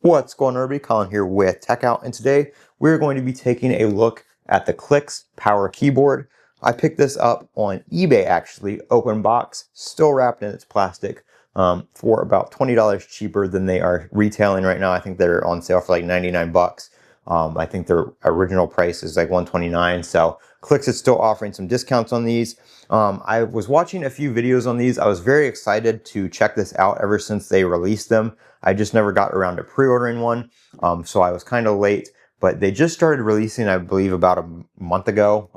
What's going on, everybody? Colin here with Techout, and today we're going to be taking a look at the Clicks Power Keyboard. I picked this up on eBay, actually, open box, still wrapped in its plastic, for about $20 cheaper than they are retailing right now. I think they're on sale for like 99 bucks. I think their original price is like 129. So Clicks is still offering some discounts on these. I was watching a few videos on these. I was very excited to check this out ever since they released them. I just never got around to pre-ordering one, so I was kind of late. But they just started releasing, I believe, about a month ago.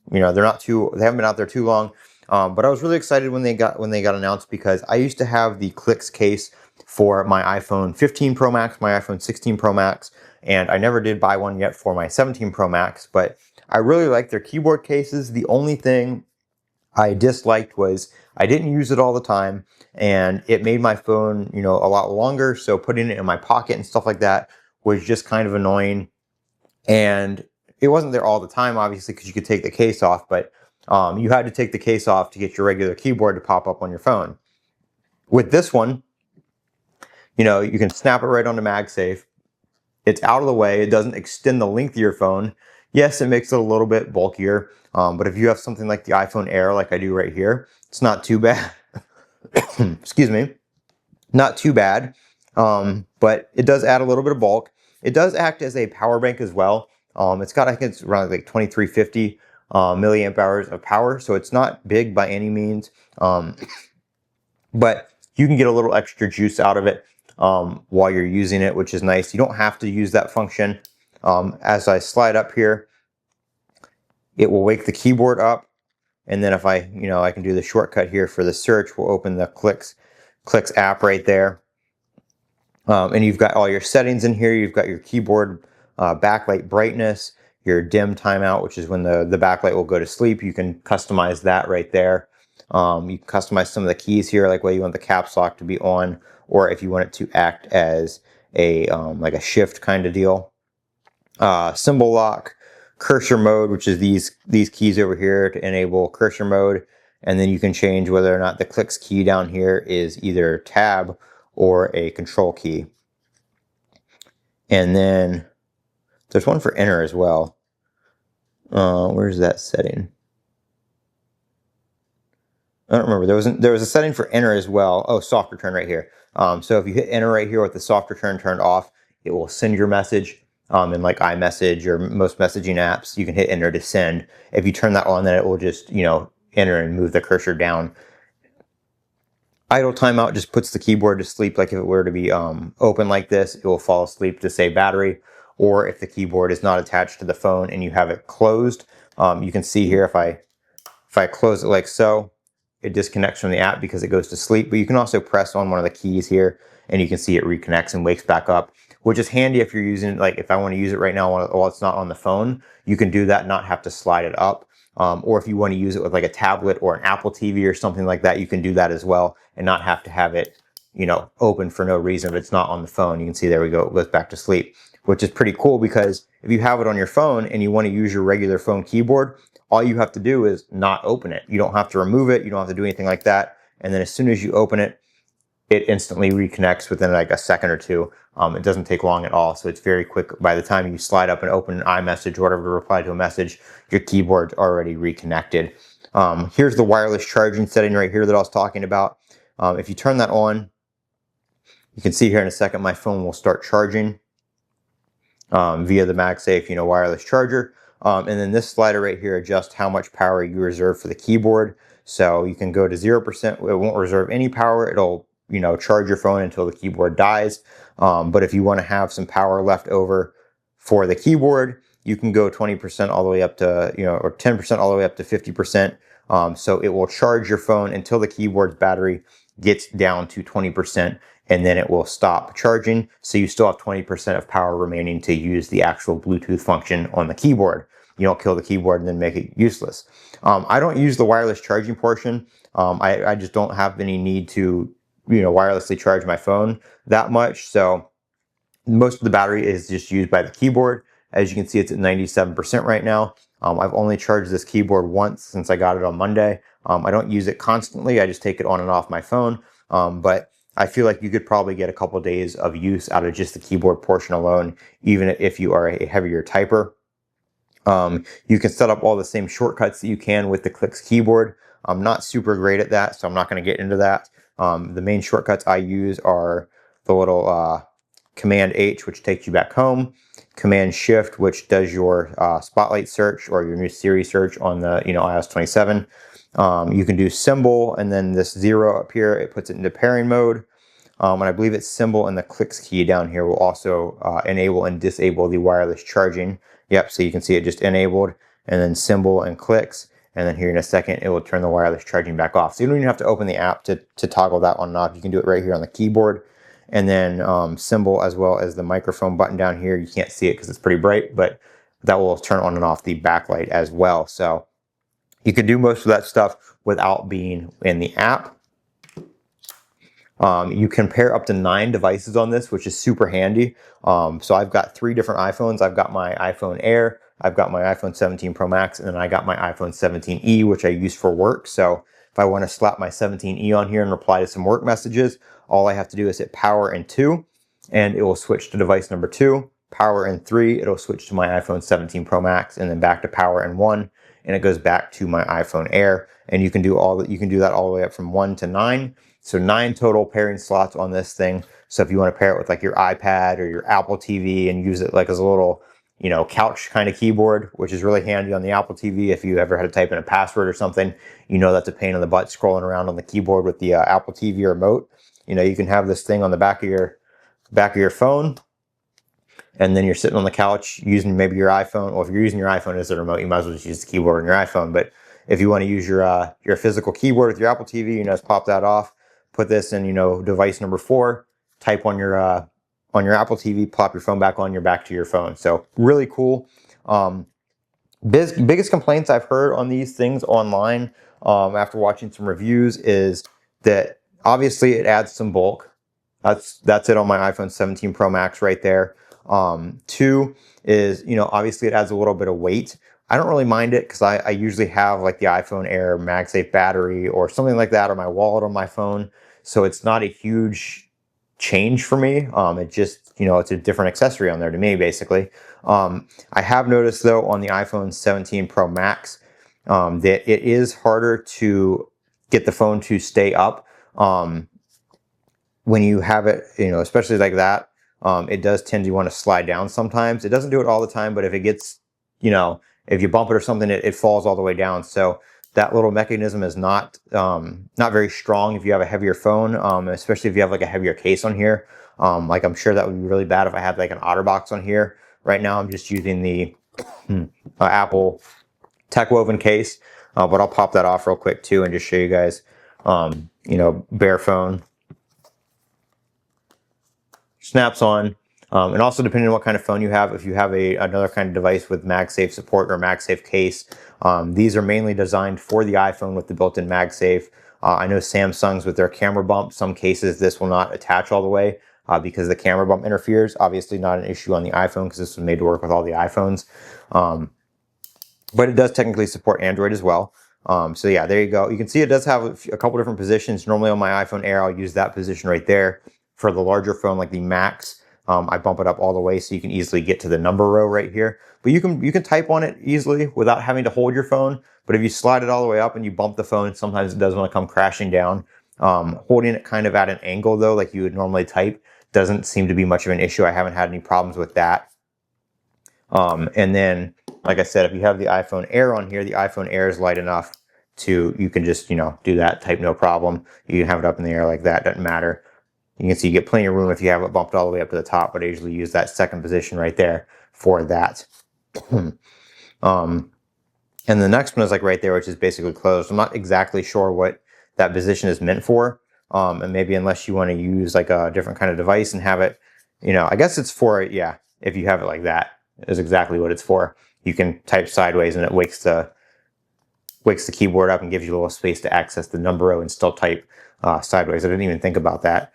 They haven't been out there too long. But I was really excited when they got announced, because I used to have the Clicks case for my iPhone 15 Pro Max, my iPhone 16 Pro Max, and I never did buy one yet for my 17 Pro Max. But I really like their keyboard cases. The only thing I disliked was I didn't use it all the time, and it made my phone, a lot longer. So putting it in my pocket and stuff like that was just kind of annoying. And it wasn't there all the time, obviously, because you could take the case off, but you had to take the case off to get your regular keyboard to pop up on your phone. With this one, you can snap it right onto MagSafe. It's out of the way. It doesn't extend the length of your phone. Yes, it makes it a little bit bulkier, but if you have something like the iPhone Air, like I do right here, it's not too bad. Excuse me. Not too bad, but it does add a little bit of bulk. It does act as a power bank as well. It's got, I think it's around like 2350 milliamp hours of power, so it's not big by any means, but you can get a little extra juice out of it while you're using it, which is nice. You don't have to use that function. As I slide up here, it will wake the keyboard up, and then if I can do the shortcut here for the search. We'll open the Clicks app right there, and you've got all your settings in here. You've got your keyboard backlight brightness, your dim timeout, which is when the backlight will go to sleep. You can customize that right there. You can customize some of the keys here, like whether you want the caps lock to be on, or if you want it to act as a like a shift kind of deal. Symbol lock, cursor mode, which is these keys over here to enable cursor mode, and then you can change whether or not the Clicks key down here is either tab or a control key. And then there's one for enter as well. Where's that setting? I don't remember. There was a setting for enter as well. Oh, soft return right here. So if you hit enter right here with the soft return turned off, it will send your message. In like iMessage or most messaging apps, you can hit enter to send. If you turn that on, then it will just, enter and move the cursor down. Idle timeout just puts the keyboard to sleep. Like if it were to be open like this, it will fall asleep to save battery. Or if the keyboard is not attached to the phone and you have it closed, you can see here if I close it like so, it disconnects from the app because it goes to sleep. But you can also press on one of the keys here, and you can see it reconnects and wakes back up, which is handy if you're using, like if I want to use it right now while it's not on the phone, you can do that, not have to slide it up. Or if you want to use it with like a tablet or an Apple TV or something like that, you can do that as well and not have to have it, open for no reason. If it's not on the phone, you can see, there we go, it goes back to sleep, which is pretty cool, because if you have it on your phone and you want to use your regular phone keyboard, all you have to do is not open it. You don't have to remove it. You don't have to do anything like that. And then as soon as you open it, it instantly reconnects within like a second or two. It doesn't take long at all. So it's very quick. By the time you slide up and open an iMessage or whatever to reply to a message, your keyboard's already reconnected. Here's the wireless charging setting right here that I was talking about. If you turn that on, you can see here in a second, my phone will start charging via the MagSafe, wireless charger. And then this slider right here adjusts how much power you reserve for the keyboard. So you can go to 0%. It won't reserve any power. It'll, charge your phone until the keyboard dies. But if you want to have some power left over for the keyboard, you can go 20% all the way up to, or 10% all the way up to 50%. So it will charge your phone until the keyboard's battery gets down to 20%, and then it will stop charging. So you still have 20% of power remaining to use the actual Bluetooth function on the keyboard. You don't kill the keyboard and then make it useless. I don't use the wireless charging portion. I just don't have any need to, wirelessly charge my phone that much. So most of the battery is just used by the keyboard. As you can see, it's at 97% right now. I've only charged this keyboard once since I got it on Monday. I don't use it constantly. I just take it on and off my phone. But I feel like you could probably get a couple days of use out of just the keyboard portion alone, even if you are a heavier typer. You can set up all the same shortcuts that you can with the Clicks keyboard. I'm not super great at that, so I'm not going to get into that. The main shortcuts I use are the little Command H, which takes you back home, Command Shift, which does your Spotlight search or your new Siri search on the iOS 27. You can do symbol, and then this 0 up here, it puts it into pairing mode. And I believe it's symbol and the clicks key down here will also enable and disable the wireless charging. Yep, so you can see it just enabled, and then symbol and clicks, and then here in a second it will turn the wireless charging back off. So you don't even have to open the app to toggle that on and off. You can do it right here on the keyboard. And then symbol, as well as the microphone button down here. You can't see it because it's pretty bright, but that will turn on and off the backlight as well. So you can do most of that stuff without being in the app. You can pair up to 9 devices on this, which is super handy. So I've got 3 different iPhones. I've got my iPhone Air, I've got my iPhone 17 Pro Max, and then I got my iPhone 17e, which I use for work. So if I want to slap my 17e on here and reply to some work messages, all I have to do is hit power and 2, and it will switch to device number 2. Power and 3, it'll switch to my iPhone 17 Pro Max, and then back to power and 1, and it goes back to my iPhone Air. And you can do that all the way up from 1 to 9. So 9 total pairing slots on this thing. So if you want to pair it with like your iPad or your Apple TV and use it like as a little, couch kind of keyboard, which is really handy on the Apple TV. If you ever had to type in a password or something, that's a pain in the butt scrolling around on the keyboard with the Apple TV remote. You can have this thing on the back of your phone, and then you're sitting on the couch using maybe your iPhone. Well, if you're using your iPhone as a remote, you might as well just use the keyboard on your iPhone. But if you want to use your physical keyboard with your Apple TV, just pop that off, put this in, device number 4, type on your Apple TV, plop your phone back on, you're back to your phone. So really cool. Biggest complaints I've heard on these things online after watching some reviews is that obviously it adds some bulk. That's it on my iPhone 17 Pro Max right there. 2 is, obviously it adds a little bit of weight. I don't really mind it because I usually have like the iPhone Air MagSafe battery or something like that, or my wallet on my phone. So it's not a huge change for me. It just, it's a different accessory on there to me, basically. I have noticed though on the iPhone 17 Pro Max that it is harder to get the phone to stay up when you have it, especially like that. It does tend to want to slide down sometimes. It doesn't do it all the time, but if it gets, if you bump it or something, it falls all the way down. So that little mechanism is not very strong if you have a heavier phone, especially if you have like a heavier case on here. Like I'm sure that would be really bad if I had like an OtterBox on here. Right now I'm just using the Apple Techout case, but I'll pop that off real quick too and just show you guys, bare phone. Snaps on. And also depending on what kind of phone you have, if you have another kind of device with MagSafe support or MagSafe case, these are mainly designed for the iPhone with the built-in MagSafe. I know Samsung's with their camera bump, some cases this will not attach all the way because the camera bump interferes. Obviously not an issue on the iPhone because this was made to work with all the iPhones. But it does technically support Android as well. So yeah, there you go. You can see it does have a couple different positions. Normally on my iPhone Air, I'll use that position right there. For the larger phone like the Max, I bump it up all the way so you can easily get to the number row right here. But you can type on it easily without having to hold your phone. But if you slide it all the way up and you bump the phone, sometimes it does want to come crashing down. Holding it kind of at an angle though, like you would normally type, doesn't seem to be much of an issue. I haven't had any problems with that. And then, like I said, if you have the iPhone Air on here, the iPhone Air is light enough to, you can just, do that type no problem. You can have it up in the air like that, doesn't matter. You can see you get plenty of room if you have it bumped all the way up to the top, but I usually use that second position right there for that. And the next one is like right there, which is basically closed. I'm not exactly sure what that position is meant for. And maybe unless you want to use like a different kind of device and have it, I guess it's for, yeah, if you have it like that is exactly what it's for. You can type sideways and it wakes the keyboard up and gives you a little space to access the number row and still type sideways. I didn't even think about that.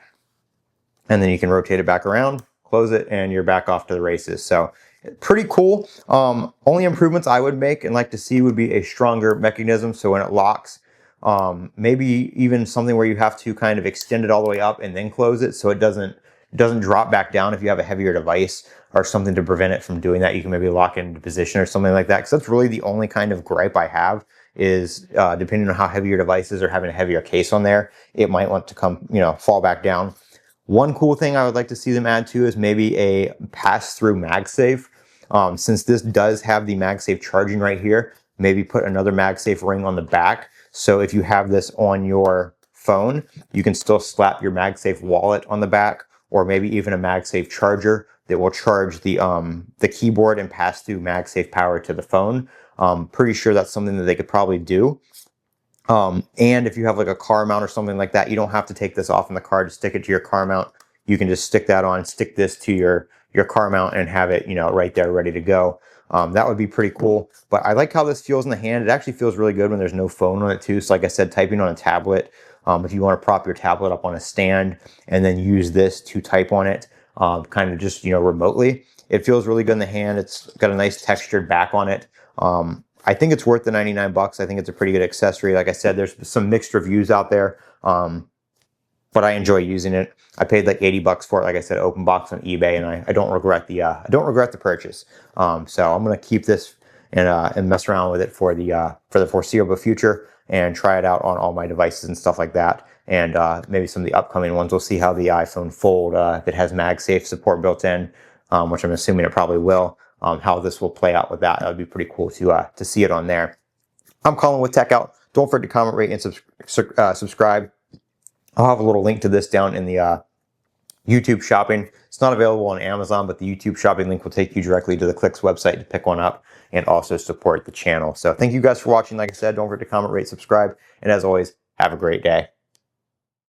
And then you can rotate it back around, close it, and you're back off to the races. So pretty cool. Only improvements I would make and like to see would be a stronger mechanism. So when it locks, maybe even something where you have to kind of extend it all the way up and then close it so it doesn't drop back down if you have a heavier device, or something to prevent it from doing that. You can maybe lock it into position or something like that, because that's really the only kind of gripe I have is depending on how heavy your device is or having a heavier case on there, it might want to come, fall back down. One cool thing I would like to see them add to is maybe a pass-through MagSafe. Since this does have the MagSafe charging right here, maybe put another MagSafe ring on the back. So if you have this on your phone, you can still slap your MagSafe wallet on the back, or maybe even a MagSafe charger that will charge the keyboard and pass through MagSafe power to the phone. Pretty sure that's something that they could probably do. And if you have like a car mount or something like that, you don't have to take this off in the car to stick it to your car mount. You can just stick that on, stick this to your car mount and have it, right there ready to go. That would be pretty cool. But I like how this feels in the hand. It actually feels really good when there's no phone on it too. So like I said, typing on a tablet, if you want to prop your tablet up on a stand and then use this to type on it, kind of just, remotely, it feels really good in the hand. It's got a nice textured back on it. I think it's worth the 99 bucks. I think it's a pretty good accessory. Like I said, there's some mixed reviews out there, but I enjoy using it. I paid like 80 bucks for it. Like I said, open box on eBay, and I don't regret the purchase. So I'm gonna keep this and mess around with it for the foreseeable future and try it out on all my devices and stuff like that. And maybe some of the upcoming ones. We'll see how the iPhone Fold, if it has MagSafe support built in, which I'm assuming it probably will. How this will play out with that. That would be pretty cool to see it on there. I'm Colin with Techout. Don't forget to comment, rate, and subscribe. I'll have a little link to this down in the YouTube shopping. It's not available on Amazon, but the YouTube shopping link will take you directly to the Clicks website to pick one up and also support the channel. So thank you guys for watching. Like I said, don't forget to comment, rate, subscribe, and as always, have a great day.